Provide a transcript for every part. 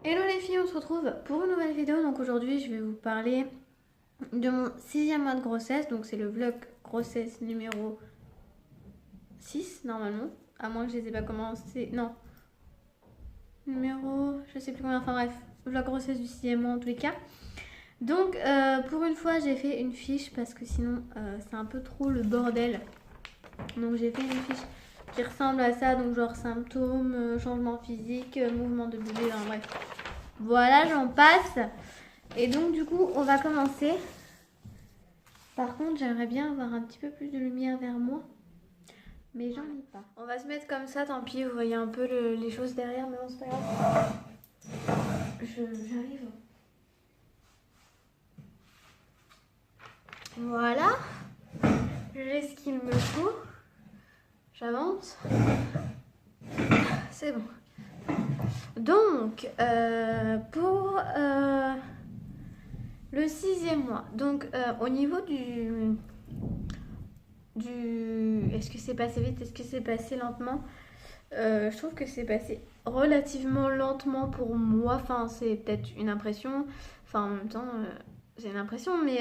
Hello les filles, on se retrouve pour une nouvelle vidéo. Donc aujourd'hui je vais vous parler de mon 6e mois de grossesse. Donc c'est le vlog grossesse numéro 6 normalement. À moins que je les ai pas commencé. Non. Numéro... je sais plus combien. Enfin bref. Vlog grossesse du 6e mois en tous les cas. Donc pour une fois j'ai fait une fiche parce que sinon c'est un peu trop le bordel. Donc j'ai fait une fiche qui ressemble à ça. Donc genre symptômes, changement physique, mouvement de bébé. Enfin bref. Voilà, j'en passe. Et donc du coup, on va commencer. Par contre, j'aimerais bien avoir un petit peu plus de lumière vers moi. Mais j'en ai pas. On va se mettre comme ça, tant pis, vous voyez un peu les choses derrière, mais bon, c'est pas grave. J'arrive. Voilà. J'ai ce qu'il me faut. J'avance. C'est bon. Donc, pour le 6e mois, donc au niveau du... Est-ce que c'est passé vite? Est-ce que c'est passé lentement? Je trouve que c'est passé relativement lentement pour moi. Enfin, c'est peut-être une impression. Enfin, en même temps, c'est une impression, mais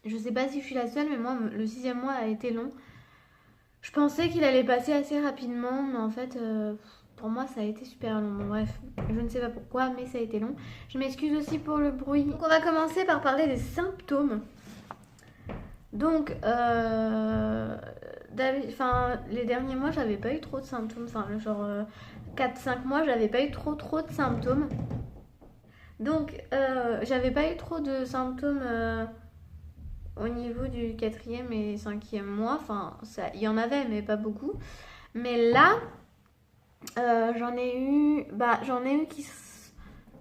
je sais pas si je suis la seule, mais moi, le 6e mois a été long. Je pensais qu'il allait passer assez rapidement, mais en fait, pour moi, ça a été super long. Bon, bref, je ne sais pas pourquoi, mais ça a été long. Je m'excuse aussi pour le bruit. Donc, on va commencer par parler des symptômes. Donc, les derniers mois, j'avais pas eu trop de symptômes. Enfin, genre 4-5 mois, j'avais pas eu trop de symptômes. Donc, j'avais pas eu trop de symptômes au niveau du 4e et 5e mois. Enfin, il y en avait, mais pas beaucoup. Mais là, j'en ai eu... j'en ai eu qui...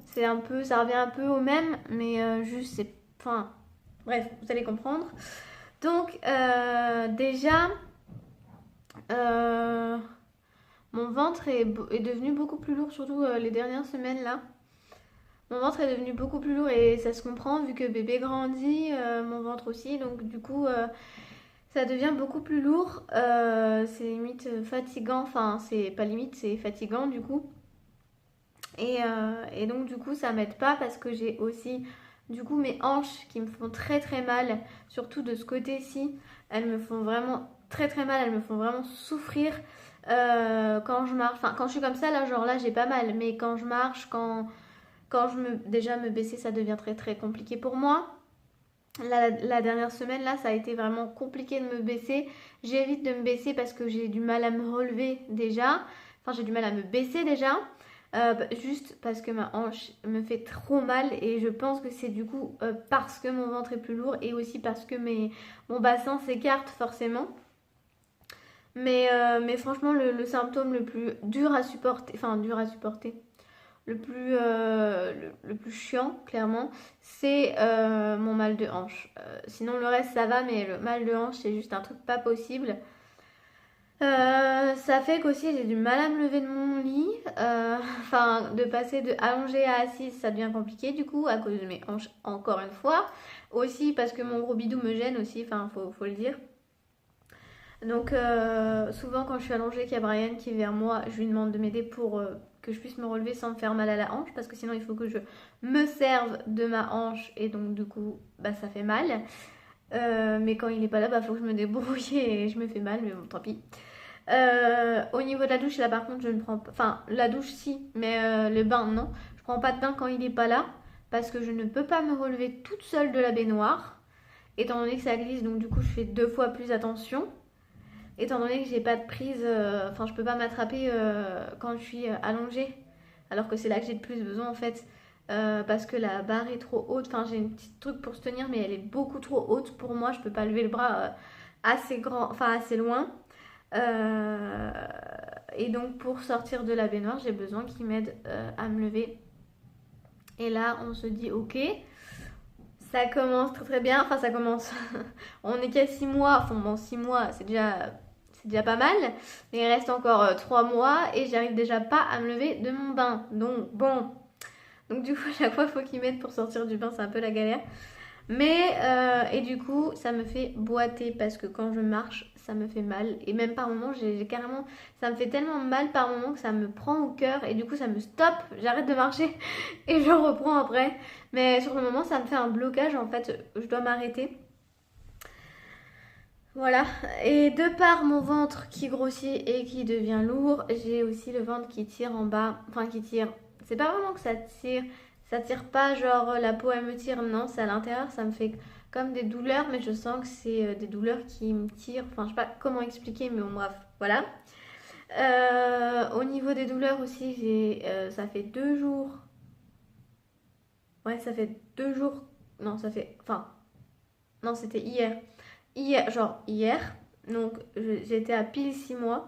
C'est un peu... Ça revient un peu au même, mais juste, c'est... Enfin, bref, vous allez comprendre. Donc, déjà, mon ventre est devenu beaucoup plus lourd, surtout les dernières semaines là. Mon ventre est devenu beaucoup plus lourd et ça se comprend vu que bébé grandit, mon ventre aussi. Donc, du coup, ça devient beaucoup plus lourd. C'est limite fatigant. Enfin, c'est pas limite, c'est fatigant du coup. Et donc, du coup, ça m'aide pas parce que j'ai aussi du coup mes hanches qui me font très très mal, surtout de ce côté-ci. Elles me font vraiment très très mal, elles me font vraiment souffrir quand je marche. Enfin, quand je suis comme ça, là, genre là, j'ai pas mal. Mais quand je marche, quand déjà me baisser, ça devient très très compliqué pour moi. La dernière semaine, là, ça a été vraiment compliqué de me baisser. J'évite de me baisser parce que j'ai du mal à me relever déjà. Enfin, j'ai du mal à me baisser déjà. Juste parce que ma hanche me fait trop mal et je pense que c'est du coup parce que mon ventre est plus lourd et aussi parce que mon bassin s'écarte forcément. Mais franchement, le symptôme le plus dur à supporter, le plus chiant, clairement, c'est mon mal de hanche. Sinon, le reste, ça va, mais le mal de hanche, c'est juste un truc pas possible. Ça fait qu'aussi j'ai du mal à me lever de mon lit. Enfin, de passer de allongée à assise, ça devient compliqué du coup, à cause de mes hanches, encore une fois. Aussi parce que mon gros bidou me gêne aussi, enfin, faut le dire. Donc, souvent quand je suis allongée, qu'il y a Brian qui est vers moi, je lui demande de m'aider pour que je puisse me relever sans me faire mal à la hanche, parce que sinon il faut que je me serve de ma hanche et donc du coup, ça fait mal. Mais quand il est pas là, faut que je me débrouille et je me fais mal, mais bon, tant pis. Au niveau de la douche, là par contre, je ne prends pas. Enfin, la douche si, mais le bain non. Je prends pas de bain quand il est pas là parce que je ne peux pas me relever toute seule de la baignoire, étant donné que ça glisse, donc du coup, je fais 2 fois plus attention. Étant donné que j'ai pas de prise, enfin, je peux pas m'attraper quand je suis allongée, alors que c'est là que j'ai le plus besoin en fait. Parce que la barre est trop haute. Enfin, j'ai une petite truc pour se tenir, mais elle est beaucoup trop haute pour moi. Je peux pas lever le bras assez grand, enfin assez loin. Euh, et donc pour sortir de la baignoire, j'ai besoin qu'il m'aide à me lever. Et là, on se dit ok, ça commence très très bien. Enfin, ça commence. On est qu'à 6 mois. Enfin, bon, 6 mois, c'est déjà pas mal. Mais il reste encore 3 mois et j'arrive déjà pas à me lever de mon bain. Donc, bon. Donc, du coup, à chaque fois, il faut qu'il m'aide pour sortir du bain. C'est un peu la galère. Et du coup, ça me fait boiter parce que quand je marche, ça me fait mal. Et même par moments, j'ai carrément, ça me fait tellement mal par moments que ça me prend au cœur et du coup ça me stoppe, j'arrête de marcher et je reprends après. Mais sur le moment, ça me fait un blocage en fait, je dois m'arrêter. Voilà, et de par mon ventre qui grossit et qui devient lourd, j'ai aussi le ventre qui tire en bas, enfin qui tire. C'est pas vraiment que ça tire pas genre la peau elle me tire, non, c'est à l'intérieur, ça me fait comme des douleurs, mais je sens que c'est des douleurs qui me tirent, enfin je sais pas comment expliquer, mais bon bref, voilà. Au niveau des douleurs aussi, ça fait 2 jours, ouais ça fait 2 jours, non ça fait, enfin, non c'était hier. Hier, donc j'étais à pile 6 mois,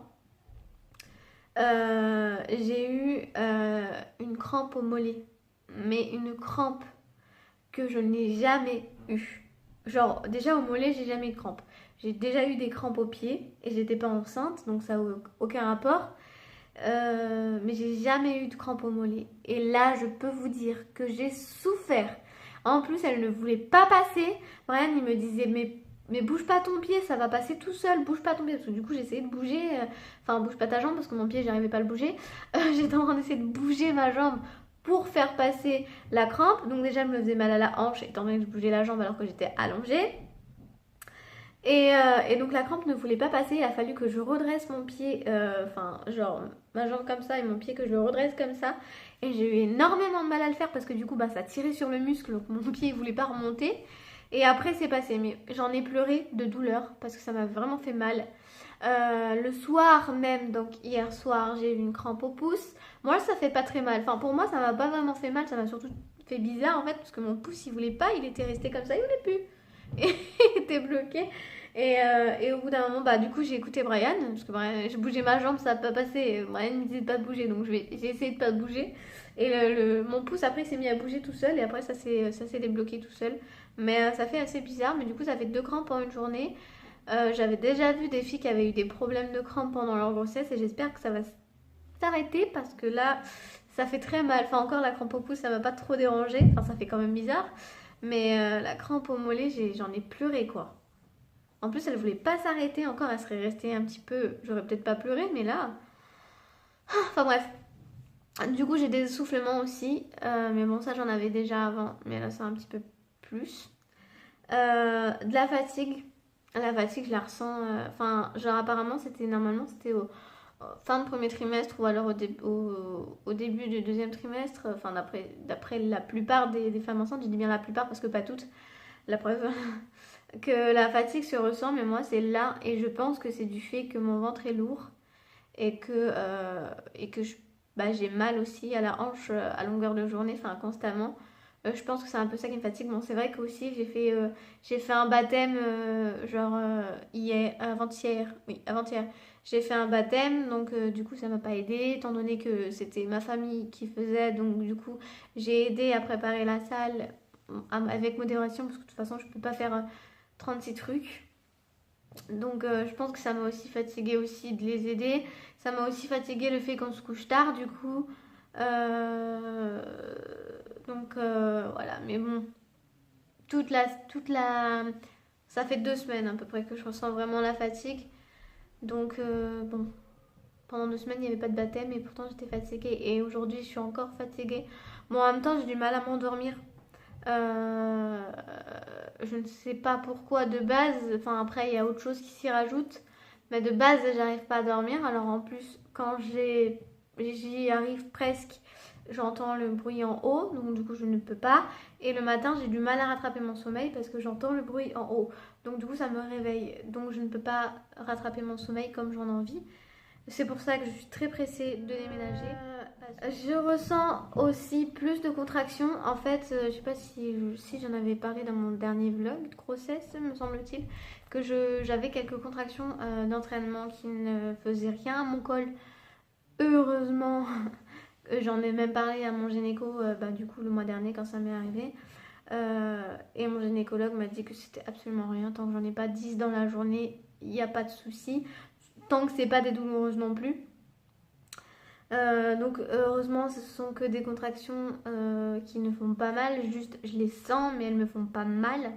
j'ai eu une crampe au mollet. Mais une crampe que je n'ai jamais eue. Genre, déjà au mollet, j'ai jamais eu de crampe. J'ai déjà eu des crampes aux pieds et j'étais pas enceinte, donc ça n'a aucun rapport. Mais j'ai jamais eu de crampe au mollet. Et là, je peux vous dire que j'ai souffert. En plus, elle ne voulait pas passer. Brian, il me disait, mais bouge pas ton pied, ça va passer tout seul, bouge pas ton pied. Parce que du coup, j'essayais de bouger. Enfin, bouge pas ta jambe parce que mon pied, j'arrivais pas à le bouger. J'étais en train d'essayer de bouger ma jambe pour faire passer la crampe. Donc, déjà, elle me faisait mal à la hanche, étant donné que je bougeais la jambe alors que j'étais allongée. Et donc la crampe ne voulait pas passer, il a fallu que je redresse mon pied, enfin genre ma jambe comme ça et mon pied que je le redresse comme ça. Et j'ai eu énormément de mal à le faire parce que du coup bah, ça tirait sur le muscle, donc mon pied ne voulait pas remonter. Et après c'est passé, mais j'en ai pleuré de douleur parce que ça m'a vraiment fait mal. Le soir même, donc hier soir, j'ai eu une crampe au pouce. Moi ça fait pas très mal, enfin pour moi ça m'a pas vraiment fait mal, ça m'a surtout fait bizarre en fait parce que mon pouce il voulait pas, il était resté comme ça, il voulait plus. Et il était bloqué. Et au bout d'un moment, bah, du coup, j'ai écouté Brian, parce que Brian, je bougeais ma jambe, ça n'a pas passé. Brian me disait de pas bouger, donc j'ai essayé de pas bouger. Et mon pouce, après, s'est mis à bouger tout seul, et après, ça s'est débloqué tout seul. Mais ça fait assez bizarre, mais du coup, ça fait 2 crampes en une journée. J'avais déjà vu des filles qui avaient eu des problèmes de crampes pendant leur grossesse, et j'espère que ça va s'arrêter, parce que là, ça fait très mal. Enfin, encore, la crampe au pouce, ça m'a pas trop dérangé. Enfin, ça fait quand même bizarre. Mais la crampe au mollet, j'en ai pleuré, quoi. En plus, elle voulait pas s'arrêter encore, elle serait restée un petit peu. J'aurais peut-être pas pleuré, mais là. Enfin bref. Du coup, j'ai des essoufflements aussi. Mais bon, ça, j'en avais déjà avant. Mais là, c'est un petit peu plus. De la fatigue. La fatigue, je la ressens. Enfin, genre, apparemment, normalement, c'était au fin de premier trimestre ou alors au début du deuxième trimestre. Enfin, d'après la plupart des femmes enceintes, je dis bien la plupart parce que pas toutes. La preuve. Que la fatigue se ressent, mais moi c'est là et je pense que c'est du fait que mon ventre est lourd et que bah, j'ai mal aussi à la hanche à longueur de journée, enfin constamment. Je pense que c'est un peu ça qui me fatigue. Bon, c'est vrai qu'aussi j'ai fait un baptême hier, avant-hier, oui, avant-hier. J'ai fait un baptême, donc du coup ça m'a pas aidé, étant donné que c'était ma famille qui faisait, donc du coup j'ai aidé à préparer la salle avec modération, parce que de toute façon je peux pas faire 36 trucs. Donc je pense que ça m'a aussi fatigué aussi de les aider. Ça m'a aussi fatigué le fait qu'on se couche tard du coup. Euh, donc voilà, mais bon, ça fait 2 semaines à peu près que je ressens vraiment la fatigue. Donc bon, pendant 2 semaines il n'y avait pas de baptême et pourtant j'étais fatiguée. Et aujourd'hui je suis encore fatiguée. Bon, en même temps j'ai du mal à m'endormir. Euh, je ne sais pas pourquoi de base, enfin après il y a autre chose qui s'y rajoute, mais de base j'arrive pas à dormir. Alors en plus quand j'y arrive presque, j'entends le bruit en haut, donc du coup je ne peux pas. Et le matin j'ai du mal à rattraper mon sommeil parce que j'entends le bruit en haut, donc du coup ça me réveille, donc je ne peux pas rattraper mon sommeil comme j'en ai envie. C'est pour ça que je suis très pressée de déménager. Je ressens aussi plus de contractions. En fait, je sais pas si j'en avais parlé dans mon dernier vlog de grossesse, me semble-t-il, que j'avais quelques contractions d'entraînement qui ne faisaient rien à mon col. Heureusement, j'en ai même parlé à mon gynéco bah, du coup le mois dernier quand ça m'est arrivé. Et mon gynécologue m'a dit que c'était absolument rien. Tant que j'en ai pas 10 dans la journée, il n'y a pas de souci. Tant que c'est pas des douloureuses non plus. Donc heureusement ce sont que des contractions qui ne font pas mal, juste je les sens mais elles me font pas mal.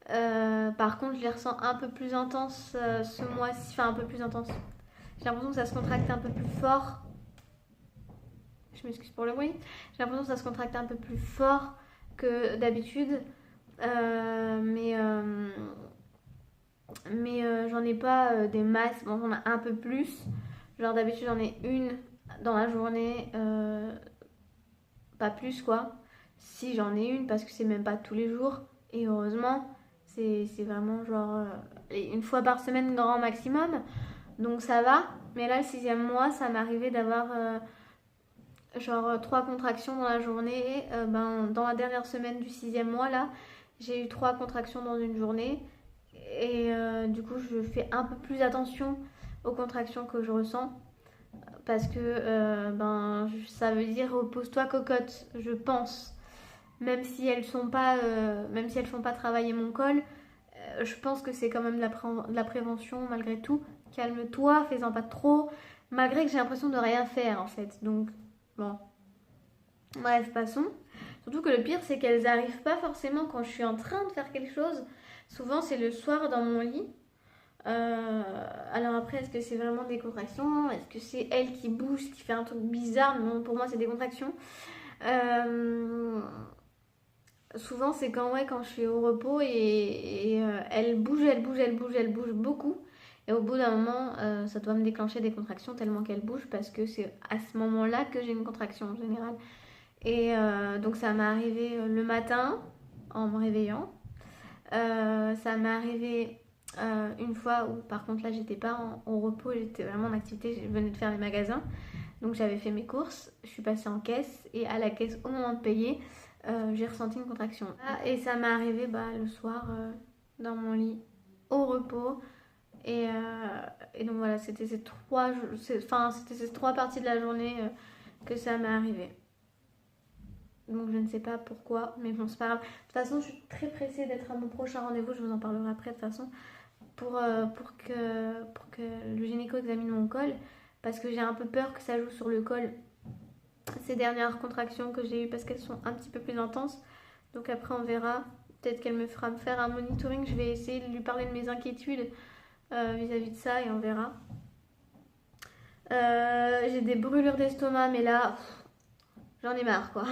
Par contre, je les ressens un peu plus intenses ce mois-ci, enfin un peu plus intense. J'ai l'impression que ça se contracte un peu plus fort. Je m'excuse pour le bruit. J'ai l'impression que ça se contracte un peu plus fort que d'habitude. Mais j'en ai pas des masses. Bon, j'en ai un peu plus. Genre d'habitude, j'en ai une dans la journée. Pas plus quoi. Si j'en ai une, parce que c'est même pas tous les jours. Et heureusement, c'est vraiment genre une fois par semaine grand maximum. Donc ça va. Mais là, le 6e mois, ça m'arrivait d'avoir genre 3 contractions dans la journée. Dans la dernière semaine du 6e mois, là, j'ai eu 3 contractions dans une journée. Et du coup, je fais un peu plus attention aux contractions que je ressens. Parce que ça veut dire repose-toi cocotte, je pense. Même si elles font pas travailler mon col, je pense que c'est quand même de la prévention malgré tout. Calme-toi, fais-en pas trop. Malgré que j'ai l'impression de rien faire en fait. Donc, bon. Bref, passons. Surtout que le pire, c'est qu'elles arrivent pas forcément quand je suis en train de faire quelque chose. Souvent, c'est le soir dans mon lit. Alors après, est-ce que c'est vraiment des contractions? Est-ce que c'est elle qui bouge, qui fait un truc bizarre? Mais bon, pour moi, c'est des contractions. Souvent, c'est quand je suis au repos et elle bouge, elle bouge, elle bouge, elle bouge beaucoup. Et au bout d'un moment, ça doit me déclencher des contractions tellement qu'elle bouge parce que c'est à ce moment-là que j'ai une contraction en général. Et donc ça m'est arrivé le matin en me réveillant. Ça m'est arrivé une fois où par contre là j'étais pas en repos, j'étais vraiment en activité, je venais de faire les magasins. Donc j'avais fait mes courses, je suis passée en caisse et à la caisse au moment de payer, j'ai ressenti une contraction. Et ça m'est arrivé le soir dans mon lit au repos. Et donc voilà, c'était ces 3 parties de la journée que ça m'est arrivé. Donc je ne sais pas pourquoi, mais bon c'est pas grave. De toute façon je suis très pressée d'être à mon prochain rendez-vous, je vous en parlerai après de toute façon, pour que le gynéco examine mon col, parce que j'ai un peu peur que ça joue sur le col, ces dernières contractions que j'ai eues, parce qu'elles sont un petit peu plus intenses. Donc après on verra, peut-être qu'elle me fera me faire un monitoring, je vais essayer de lui parler de mes inquiétudes vis-à-vis de ça et on verra. J'ai des brûlures d'estomac, mais là, j'en ai marre quoi.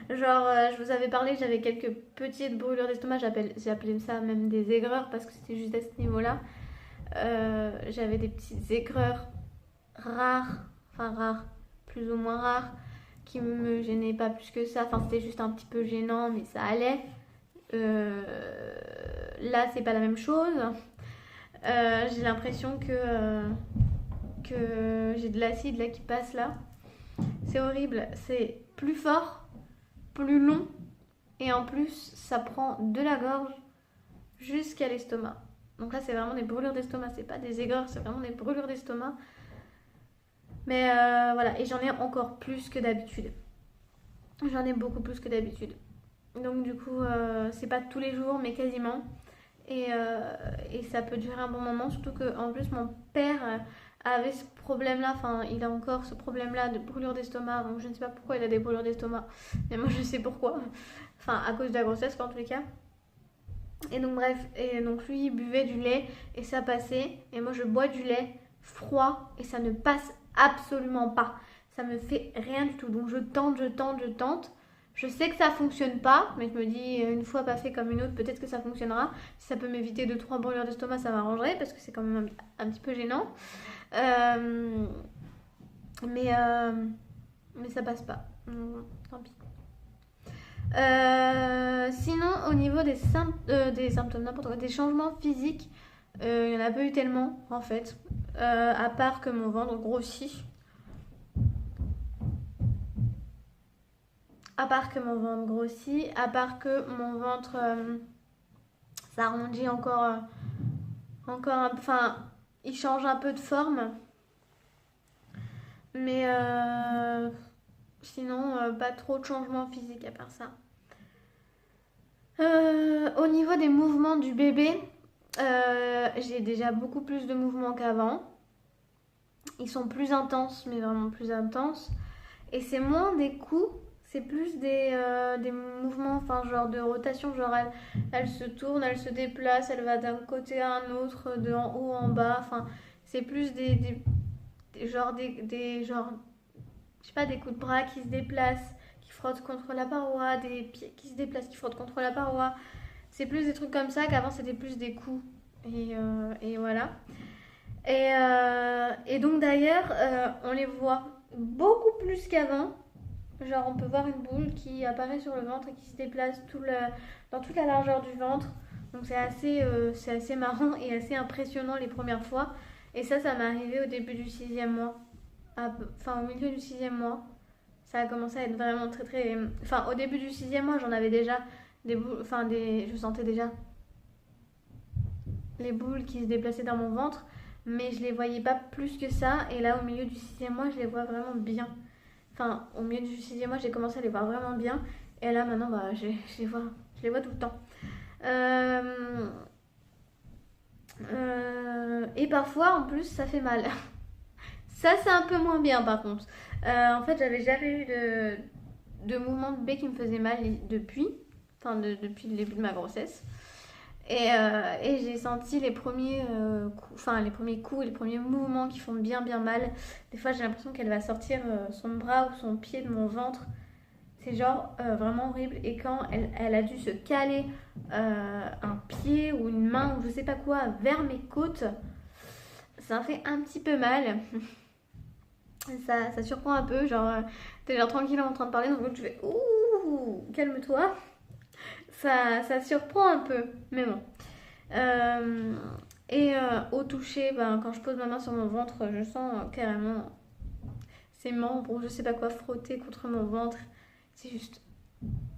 Genre, je vous avais parlé, j'avais quelques petites brûlures d'estomac, j'appelais ça même des aigreurs parce que c'était juste à ce niveau-là. J'avais des petites aigreurs rares, plus ou moins rares, qui me gênaient pas plus que ça. Enfin, c'était juste un petit peu gênant, mais ça allait. Là, c'est pas la même chose. J'ai l'impression que j'ai de l'acide là qui passe là. C'est horrible, c'est plus fort, plus long et en plus ça prend de la gorge jusqu'à l'estomac. Donc là c'est vraiment des brûlures d'estomac, c'est pas des aigreurs, c'est vraiment des brûlures d'estomac. Mais voilà, et j'en ai encore plus que d'habitude. J'en ai beaucoup plus que d'habitude. Donc du coup c'est pas tous les jours mais quasiment. Et ça peut durer un bon moment, surtout qu'en plus mon père avait ce problème-là, enfin il a encore ce problème-là de brûlure d'estomac, donc je ne sais pas pourquoi il a des brûlures d'estomac, mais moi je sais pourquoi, enfin à cause de la grossesse en tous les cas. Et donc bref, et donc lui il buvait du lait et ça passait, et moi je bois du lait froid et ça ne passe absolument pas, ça me fait rien du tout, donc je tente, je tente, je tente. Je sais que ça fonctionne pas, mais je me dis une fois pas fait comme une autre, peut-être que ça fonctionnera. Si ça peut m'éviter 2-3 brûlures d'estomac, ça m'arrangerait parce que c'est quand même un petit peu gênant. Mais ça passe pas. Tant pis. Sinon, au niveau des symptômes, n'importe quoi, des changements physiques, il n'y en a pas eu tellement en fait. À part que mon ventre grossit. À part que mon ventre grossit, à part que mon ventre s'arrondit encore enfin, il change un peu de forme. Mais sinon, pas trop de changements physiques à part ça. Au niveau des mouvements du bébé, j'ai déjà beaucoup plus de mouvements qu'avant. Ils sont plus intenses, mais vraiment plus intenses. Et c'est moins des coups, C'est plus des mouvements, enfin genre de rotation, genre elle se tourne, elle se déplace, elle va d'un côté à un autre, de en haut en bas, enfin c'est plus genre, je sais pas, des coups de bras qui se déplacent, qui frottent contre la paroi, des pieds qui se déplacent, qui frottent contre la paroi. C'est plus des trucs comme ça qu'avant c'était plus des coups. Et voilà. Et donc d'ailleurs, on les voit beaucoup plus qu'avant. Genre on peut voir une boule qui apparaît sur le ventre et qui se déplace dans toute la largeur du ventre. Donc c'est assez marrant et assez impressionnant les premières fois. Et ça m'est arrivé au début du 6e mois. Enfin au milieu du 6e mois. Ça a commencé à être vraiment très très... Enfin au début du 6e mois j'en avais déjà des boules... Enfin je sentais déjà les boules qui se déplaçaient dans mon ventre. Mais je les voyais pas plus que ça. Et là au milieu du 6e mois je les vois vraiment bien. Enfin, au milieu du 6e mois, j'ai commencé à les voir vraiment bien. Et là, maintenant, bah, je les vois tout le temps. Et parfois, en plus, ça fait mal. Ça, c'est un peu moins bien, par contre. En fait, j'avais jamais eu de mouvement de baie qui me faisait mal depuis. Enfin, depuis le début de ma grossesse. Et j'ai senti les premiers coups, les premiers mouvements qui font bien bien mal. Des fois j'ai l'impression qu'elle va sortir son bras ou son pied de mon ventre. C'est genre vraiment horrible. Et quand elle a dû se caler un pied ou une main ou je sais pas quoi vers mes côtes, ça fait un petit peu mal. Ça surprend un peu. Genre t'es genre tranquille en train de parler, donc tu fais ouh, calme-toi. Ça surprend un peu, mais bon. Euh, au toucher, ben, quand je pose ma main sur mon ventre, je sens carrément ses membres ou je sais pas quoi frotter contre mon ventre. C'est juste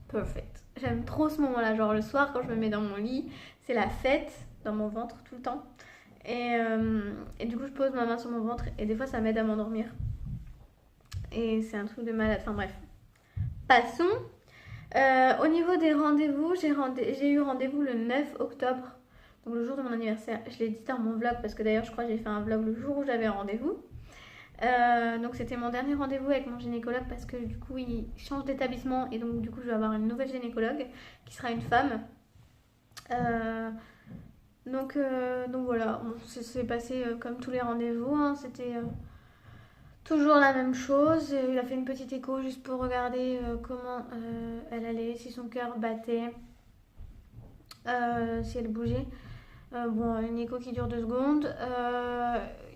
perfect. J'aime trop ce moment-là. Genre le soir, quand je me mets dans mon lit, c'est la fête dans mon ventre tout le temps. Et du coup, je pose ma main sur mon ventre et des fois, ça m'aide à m'endormir. Et c'est un truc de malade. Enfin bref. Passons. Au niveau des rendez-vous, j'ai eu rendez-vous le 9 octobre, donc le jour de mon anniversaire. Je l'ai dit dans mon vlog parce que d'ailleurs je crois que j'ai fait un vlog le jour où j'avais rendez-vous. Donc c'était mon dernier rendez-vous avec mon gynécologue parce que du coup il change d'établissement et donc du coup je vais avoir une nouvelle gynécologue qui sera une femme. Donc voilà, bon, ça s'est passé comme tous les rendez-vous, hein. C'était toujours la même chose. Il a fait une petite écho juste pour regarder comment elle allait, si son cœur battait, si elle bougeait. Bon, une écho qui dure 2 secondes.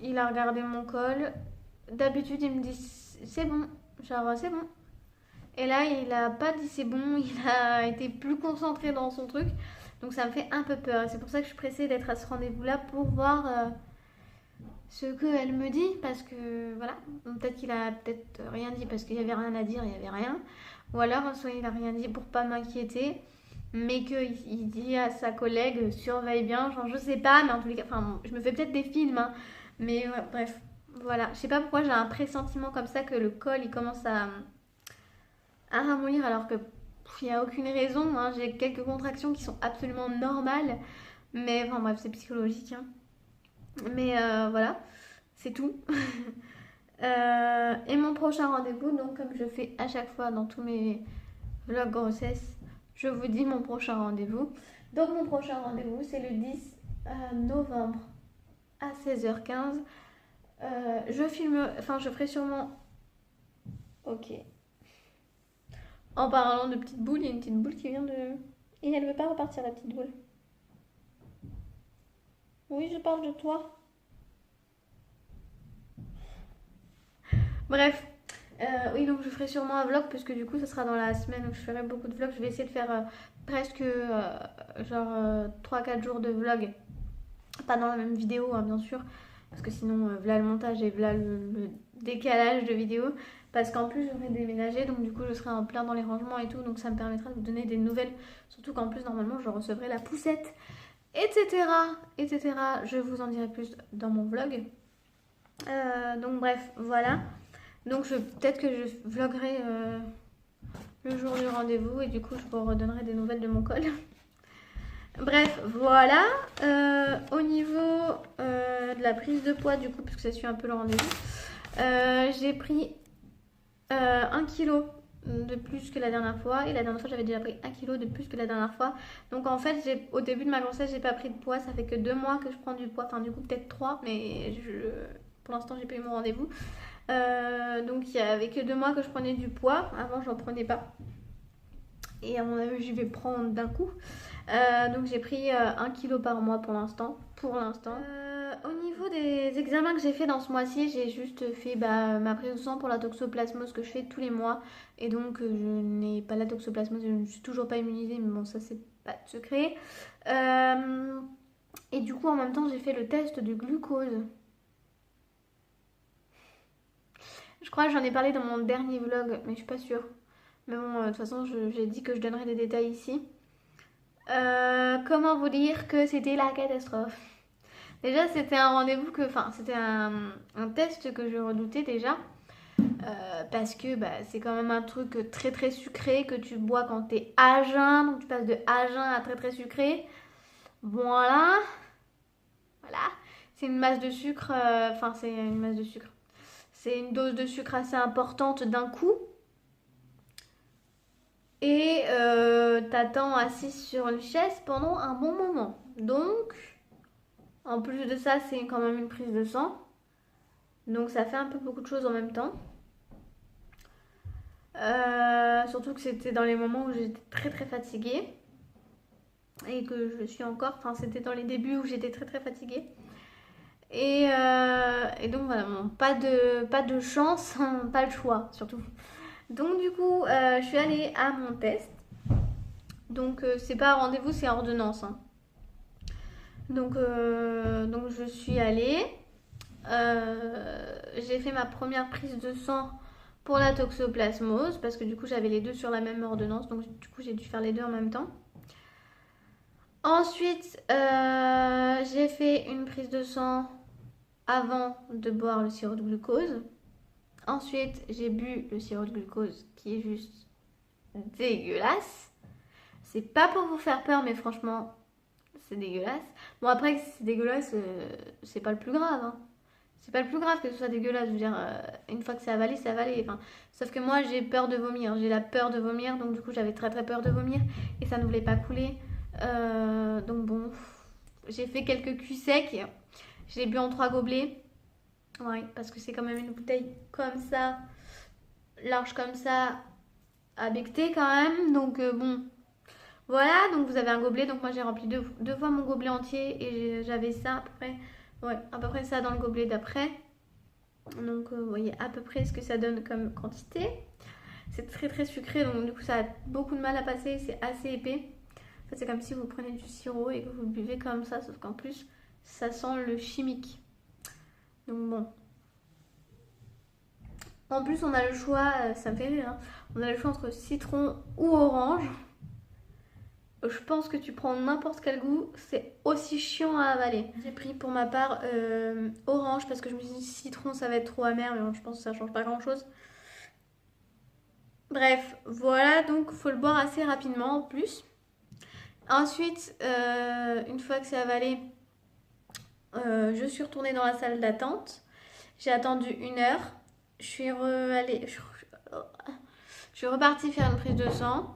Il a regardé mon col. D'habitude, il me dit c'est bon, genre c'est bon. Et là, il a pas dit c'est bon, il a été plus concentré dans son truc. Donc ça me fait un peu peur. Et c'est pour ça que je suis pressée d'être à ce rendez-vous-là pour voir ce qu'elle me dit. Parce que voilà, peut-être qu'il a peut-être rien dit parce qu'il y avait rien à dire, il y avait rien. Ou alors, soit il a rien dit pour pas m'inquiéter, mais qu'il dit à sa collègue surveille bien, genre je sais pas, mais en tous les cas, enfin, je me fais peut-être des films, hein, mais ouais, bref, voilà. Je sais pas pourquoi j'ai un pressentiment comme ça que le col il commence à ramollir alors que il n'y a aucune raison, hein. J'ai quelques contractions qui sont absolument normales, mais enfin bref, c'est psychologique, hein. Mais voilà, c'est tout. Et mon prochain rendez-vous, donc comme je fais à chaque fois dans tous mes vlogs grossesse, je vous dis mon prochain rendez-vous. Donc mon prochain rendez-vous, c'est le 10 novembre à 16h15. Je ferai sûrement... Ok. En parlant de petites boules, il y a une petite boule qui vient de... Et elle veut pas repartir, la petite boule. Oui, je parle de toi. Bref. Oui, donc je ferai sûrement un vlog parce que du coup, ça sera dans la semaine où je ferai beaucoup de vlogs. Je vais essayer de faire presque genre 3-4 jours de vlog. Pas dans la même vidéo, hein, bien sûr. Parce que sinon, voilà le montage et voilà le décalage de vidéos. Parce qu'en plus, j'aurai déménagé. Donc, du coup, je serai en plein dans les rangements et tout. Donc, ça me permettra de vous donner des nouvelles. Surtout qu'en plus, normalement, je recevrai la poussette. Etc. Etc. Je vous en dirai plus dans mon vlog. Donc, bref, voilà. Donc, peut-être que je vloggerai le jour du rendez-vous. Et du coup, je vous redonnerai des nouvelles de mon col. Bref, voilà. Au niveau de la prise de poids, du coup, puisque ça suit un peu le rendez-vous, j'ai pris 1 kg de plus que la dernière fois. Et la dernière fois, j'avais déjà pris 1 kilo de plus que la dernière fois. Donc en fait, au début de ma grossesse, j'ai pas pris de poids. Ça fait que 2 mois que je prends du poids. Enfin, du coup, peut-être 3, mais pour l'instant, j'ai pas eu mon rendez-vous. Donc il y avait que 2 mois que je prenais du poids. Avant, j'en prenais pas. Et à mon avis, je vais prendre d'un coup. Donc j'ai pris 1 kilo par mois pour l'instant. Au niveau des examens que j'ai fait dans ce mois-ci, j'ai juste fait ma prise de sang pour la toxoplasmose que je fais tous les mois. Et donc je n'ai pas la toxoplasmose, je ne suis toujours pas immunisée, mais bon, ça c'est pas de secret. Et du coup, en même temps, j'ai fait le test du glucose. Je crois que j'en ai parlé dans mon dernier vlog, mais je suis pas sûre. Mais bon, de toute façon, j'ai dit que je donnerais des détails ici. Comment vous dire que c'était la catastrophe? Déjà, c'était un rendez-vous enfin, c'était un test que je redoutais déjà. Parce que c'est quand même un truc très très sucré que tu bois quand t'es à jeun. Donc tu passes de à jeun à très très sucré. Voilà. Voilà. C'est une masse de sucre. Enfin, c'est une masse de sucre. C'est une dose de sucre assez importante d'un coup. Et t'attends assis sur une chaise pendant un bon moment. Donc, en plus de ça, c'est quand même une prise de sang. Donc ça fait un peu beaucoup de choses en même temps. Surtout que c'était dans les moments où j'étais très très fatiguée. Et que je le suis encore. Enfin, c'était dans les débuts où j'étais très très fatiguée. Et donc voilà, bon, pas de chance, pas le choix surtout. Donc du coup, je suis allée à mon test. Donc c'est pas un rendez-vous, c'est un ordonnance. Hein. Donc je suis allée. J'ai fait ma première prise de sang pour la toxoplasmose parce que du coup j'avais les deux sur la même ordonnance. Donc du coup j'ai dû faire les deux en même temps. Ensuite, j'ai fait une prise de sang avant de boire le sirop de glucose. Ensuite, j'ai bu le sirop de glucose qui est juste dégueulasse. C'est pas pour vous faire peur, mais franchement, c'est dégueulasse. Bon, après, si c'est dégueulasse, c'est pas le plus grave. Hein. C'est pas le plus grave que ce soit dégueulasse. Je veux dire, une fois que c'est avalé, c'est avalé. Enfin, sauf que moi, j'ai peur de vomir. J'ai la peur de vomir, donc du coup, j'avais très très peur de vomir et ça ne voulait pas couler. Donc bon, j'ai fait quelques culs secs. Je l'ai bu en 3 gobelets. Ouais, parce que c'est quand même une bouteille comme ça, large comme ça, à becqueter quand même. Donc bon, voilà. Donc vous avez un gobelet. Donc moi j'ai rempli deux fois mon gobelet entier et j'avais ça à peu près, ouais, à peu près ça dans le gobelet d'après. Donc vous voyez à peu près ce que ça donne comme quantité. C'est très très sucré, donc du coup ça a beaucoup de mal à passer. C'est assez épais. En fait, c'est comme si vous prenez du sirop et que vous le buvez comme ça, sauf qu'en plus ça sent le chimique. Donc bon. En plus, on a le choix, ça me fait rire, hein, on a le choix entre citron ou orange. Je pense que tu prends n'importe quel goût, c'est aussi chiant à avaler. J'ai pris pour ma part orange parce que je me suis dit citron ça va être trop amer, mais bon, je pense que ça change pas grand chose. Bref, voilà, donc il faut le boire assez rapidement en plus. Ensuite, une fois que c'est avalé, je suis retournée dans la salle d'attente. J'ai attendu 1 heure. Je suis repartie faire une prise de sang.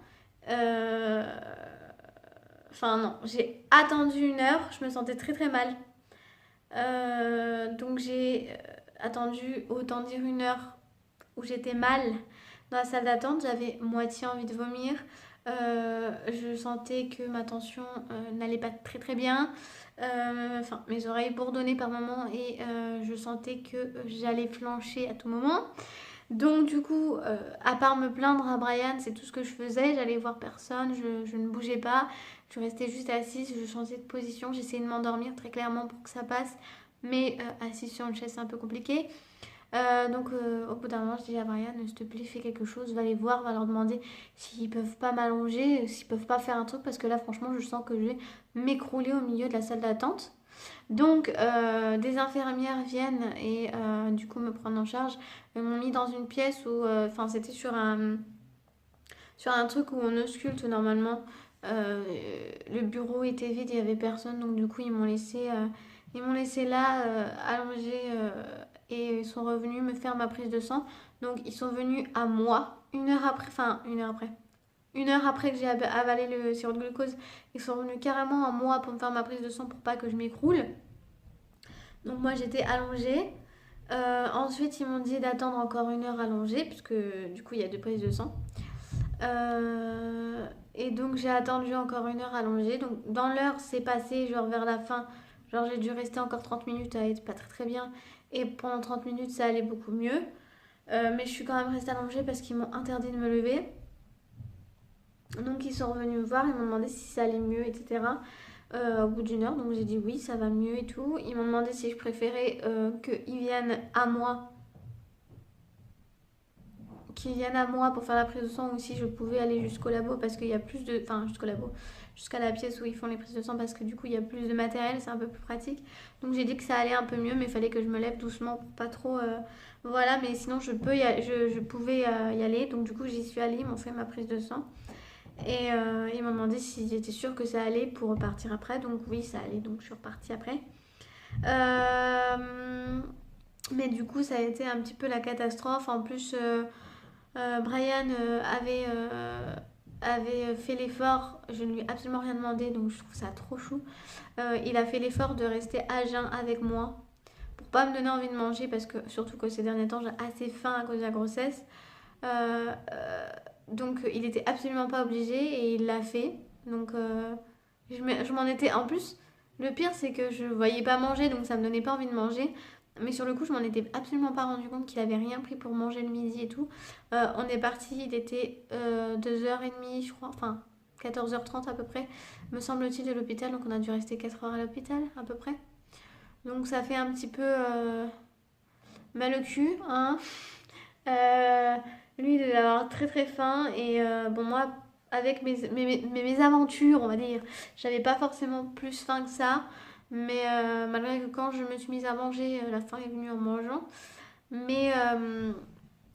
Enfin non, j'ai attendu 1 heure. Je me sentais très très mal. Donc j'ai attendu, autant dire 1 heure où j'étais mal dans la salle d'attente. J'avais moitié envie de vomir. Je sentais que ma tension n'allait pas très très bien. Enfin, mes oreilles bourdonnaient par moments et je sentais que j'allais flancher à tout moment. Donc du coup, à part me plaindre à Brian, c'est tout ce que je faisais. J'allais voir personne, je ne bougeais pas. Je restais juste assise, je changeais de position. J'essayais de m'endormir très clairement pour que ça passe. Mais assise sur une chaise, c'est un peu compliqué. Donc au bout d'un moment je dis à Brian, s'il te plaît fais quelque chose, va les voir, va leur demander s'ils peuvent pas m'allonger, s'ils peuvent pas faire un truc parce que là franchement je sens que je vais m'écrouler au milieu de la salle d'attente. Donc des infirmières viennent et du coup me prendre en charge. Ils m'ont mis dans une pièce où, enfin c'était sur un truc où on ausculte normalement. Le bureau était vide, il y avait personne, donc du coup ils m'ont laissé là allongée et ils sont revenus me faire ma prise de sang. Donc ils sont venus à moi une heure après, enfin une heure après. Une heure après que j'ai avalé le sirop de glucose, ils sont revenus carrément à moi pour me faire ma prise de sang pour pas que je m'écroule. Donc moi j'étais allongée. Ensuite ils m'ont dit d'attendre encore une heure allongée, puisque du coup il y a deux prises de sang. Et donc j'ai attendu encore une heure allongée. Donc dans l'heure c'est passé, genre vers la fin, genre j'ai dû rester encore 30 minutes à être pas très très bien. Et pendant 30 minutes ça allait beaucoup mieux. Mais je suis quand même restée allongée parce qu'ils m'ont interdit de me lever. Donc ils sont revenus me voir, ils m'ont demandé si ça allait mieux, etc. Au bout d'une heure, donc j'ai dit oui, ça va mieux et tout. Ils m'ont demandé si je préférais qu'ils viennent à moi, pour faire la prise de sang ou si je pouvais aller jusqu'au labo parce qu'il y a plus de... Enfin, jusqu'au labo, jusqu'à la pièce où ils font les prises de sang parce que du coup il y a plus de matériel, c'est un peu plus pratique. Donc j'ai dit que ça allait un peu mieux mais il fallait que je me lève doucement pour pas trop... Voilà, mais sinon je pouvais y aller. Donc du coup j'y suis allée, ils m'ont fait ma prise de sang. Et ils m'ont demandé si j'étais sûre que ça allait pour repartir après. Donc oui, ça allait, donc je suis repartie après. Mais du coup, ça a été un petit peu la catastrophe. En plus, Brian avait fait l'effort. Je ne lui ai absolument rien demandé, donc je trouve ça trop chou. Il a fait l'effort de rester à jeun avec moi pour pas me donner envie de manger parce que surtout que ces derniers temps, j'ai assez faim à cause de la grossesse. Euh, euh, donc il était absolument pas obligé et il l'a fait. Donc je m'en étais... En plus, le pire c'est que je voyais pas manger donc ça me donnait pas envie de manger. Mais sur le coup, je m'en étais absolument pas rendu compte qu'il avait rien pris pour manger le midi et tout. On est parti, il était 2h30 je crois, enfin 14h30 à peu près, me semble-t-il, de l'hôpital. Donc on a dû rester 4 heures à l'hôpital à peu près. Donc ça fait un petit peu mal au cul, hein. Euh, Lui, il devait avoir très très faim. Et bon, moi, avec mes aventures, on va dire, j'avais pas forcément plus faim que ça. Mais malgré que quand je me suis mise à manger, la faim est venue en mangeant. Mais, euh,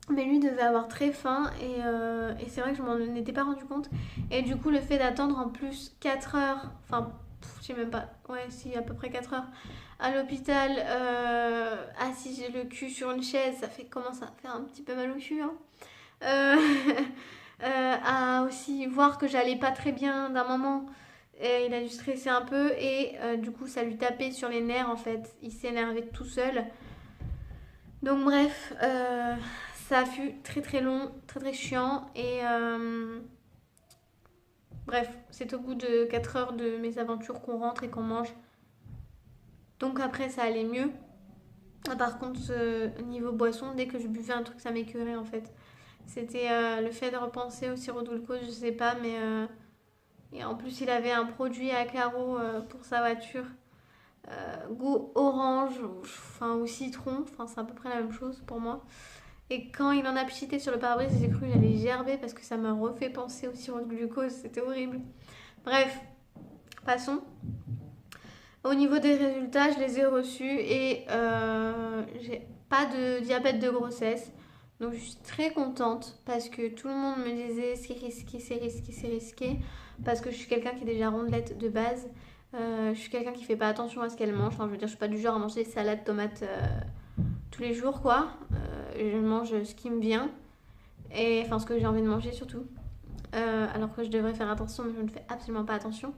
mais lui devait avoir très faim. Et c'est vrai que je m'en étais pas rendu compte. Et du coup, le fait d'attendre en plus 4 heures, enfin, je sais même pas, ouais, si, à peu près 4 heures à l'hôpital, assis j'ai le cul sur une chaise, ça fait commence à faire un petit peu mal au cul, hein. Euh, à aussi voir que j'allais pas très bien d'un moment, et il a dû stresser un peu et du coup ça lui tapait sur les nerfs en fait, il s'énervait tout seul. Donc bref, ça fut très très long, très très chiant et bref, c'est au bout de 4 heures de mes aventures qu'on rentre et qu'on mange. Donc après ça allait mieux. Ah, par contre, niveau boisson, dès que je buvais un truc, ça m'écœurait en fait. C'était le fait de repenser au sirop de glucose, je sais pas, mais. Et en plus, il avait un produit à carreaux pour sa voiture, goût orange, enfin, ou citron, enfin, c'est à peu près la même chose pour moi. Et quand il en a pchité sur le pare-brise, j'ai cru qu'il allait gerber parce que ça m'a refait penser au sirop de glucose, c'était horrible. Bref, passons. Au niveau des résultats, je les ai reçus et j'ai pas de diabète de grossesse. Donc je suis très contente parce que tout le monde me disait c'est risqué, c'est risqué, c'est risqué. Parce que je suis quelqu'un qui est déjà rondelette de base. Je suis quelqu'un qui fait pas attention à ce qu'elle mange. Enfin, je veux dire, je suis pas du genre à manger salade, tomate tous les jours, quoi. Je mange ce qui me vient. Et enfin, ce que j'ai envie de manger surtout. Alors que je devrais faire attention, mais je ne fais absolument pas attention.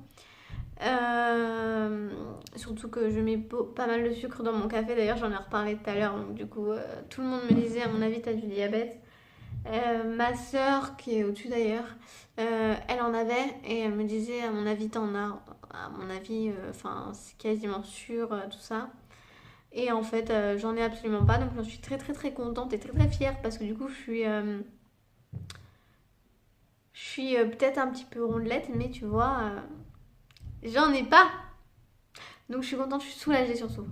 Surtout que je mets pas mal de sucre dans mon café. D'ailleurs, j'en ai reparlé tout à l'heure. Donc, du coup, tout le monde me disait, à mon avis, t'as du diabète. Ma sœur, qui est au-dessus d'ailleurs, elle en avait et elle me disait, à mon avis, t'en as. À mon avis, enfin, c'est quasiment sûr, tout ça. Et en fait, j'en ai absolument pas. Donc, j'en suis très, très, très contente et très, très fière parce que du coup, je suis peut-être un petit peu rondelette, mais tu vois. J'en ai pas. Donc je suis contente, je suis soulagée surtout.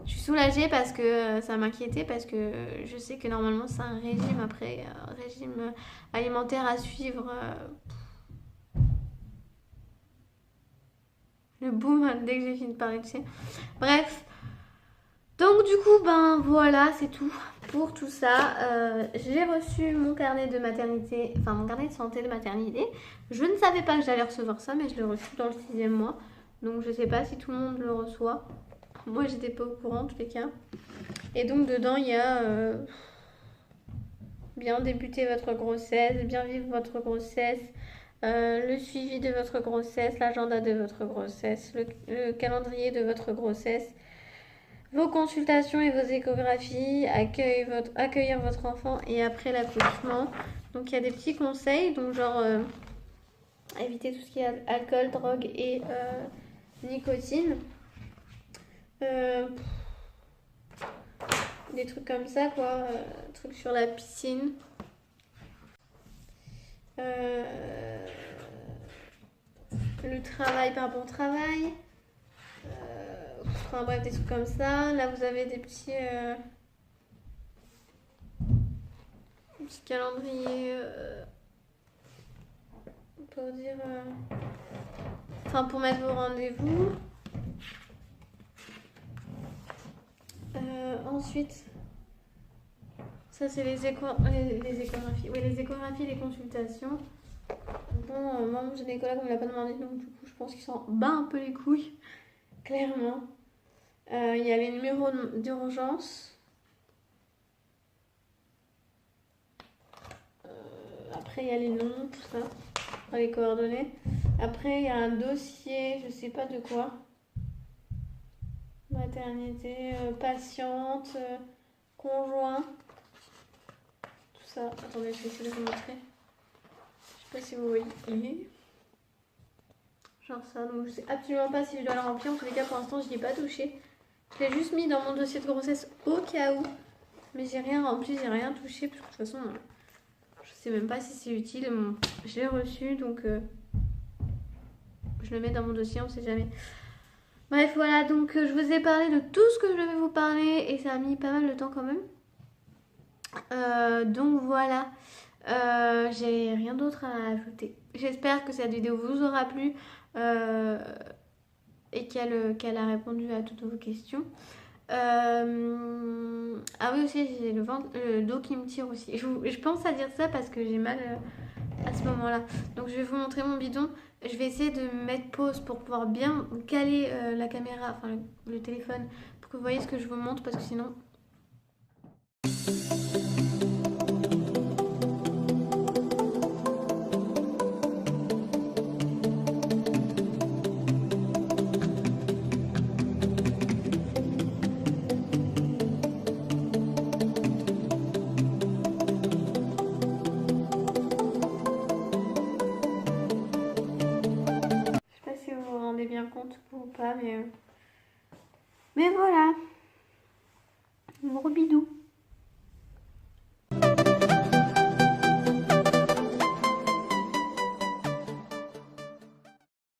Je suis soulagée parce que ça m'inquiétait, parce que je sais que normalement c'est un régime après, régime alimentaire à suivre. Le boom dès que j'ai fini de parler, tu sais. Bref. Donc du coup, ben voilà, c'est tout pour tout ça. J'ai reçu mon carnet de maternité, enfin mon carnet de santé de maternité. Je ne savais pas que j'allais recevoir ça, mais je l'ai reçu dans le 6e mois. Donc je sais pas si tout le monde le reçoit. Moi j'étais pas au courant en tous les cas. Et donc dedans il y a bien débuter votre grossesse, bien vivre votre grossesse, le suivi de votre grossesse, l'agenda de votre grossesse, le calendrier de votre grossesse, vos consultations et vos échographies, accueillir votre enfant et après l'accouchement. Donc il y a des petits conseils, donc genre éviter tout ce qui est alcool, drogue et nicotine. Des trucs comme ça quoi, trucs sur la piscine. Le travail par bon travail. Enfin bref, des trucs comme ça. Là, vous avez des petits calendriers pour dire... Enfin, pour mettre vos rendez-vous. Ensuite, ça c'est les échographies. Oui, les échographies, les consultations. Bon, moi, mon gynécologue ne me l'a pas demandé, donc du coup, je pense qu'il s'en bat un peu les couilles, clairement. Il y a les numéros d'urgence. Après, il y a les noms, tout ça, les coordonnées. Après, il y a un dossier, je sais pas de quoi. Maternité, patiente, conjoint. Tout ça. Attendez, je vais essayer de vous montrer. Je sais pas si vous voyez. Genre ça. Donc, je sais absolument pas si je dois le remplir. En tous les cas, pour l'instant, je n'y ai pas touché. Je l'ai juste mis dans mon dossier de grossesse au cas où. Mais j'ai rien rempli, j'ai rien touché. Parce que de toute façon, je sais même pas si c'est utile. Je l'ai reçu, donc je le mets dans mon dossier, on sait jamais. Bref, voilà, donc je vous ai parlé de tout ce que je devais vous parler. Et ça a mis pas mal de temps quand même. Donc voilà. J'ai rien d'autre à ajouter. J'espère que cette vidéo vous aura plu. Et qu'elle a répondu à toutes vos questions. Ah oui aussi j'ai le dos qui me tire aussi. Je pense à dire ça parce que j'ai mal à ce moment là. Donc je vais vous montrer mon bidon. Je vais essayer de mettre pause pour pouvoir bien caler la caméra, enfin le téléphone, pour que vous voyez ce que je vous montre parce que sinon... Je sais pas si vous vous rendez bien compte ou pas, mais voilà. Gros bidou.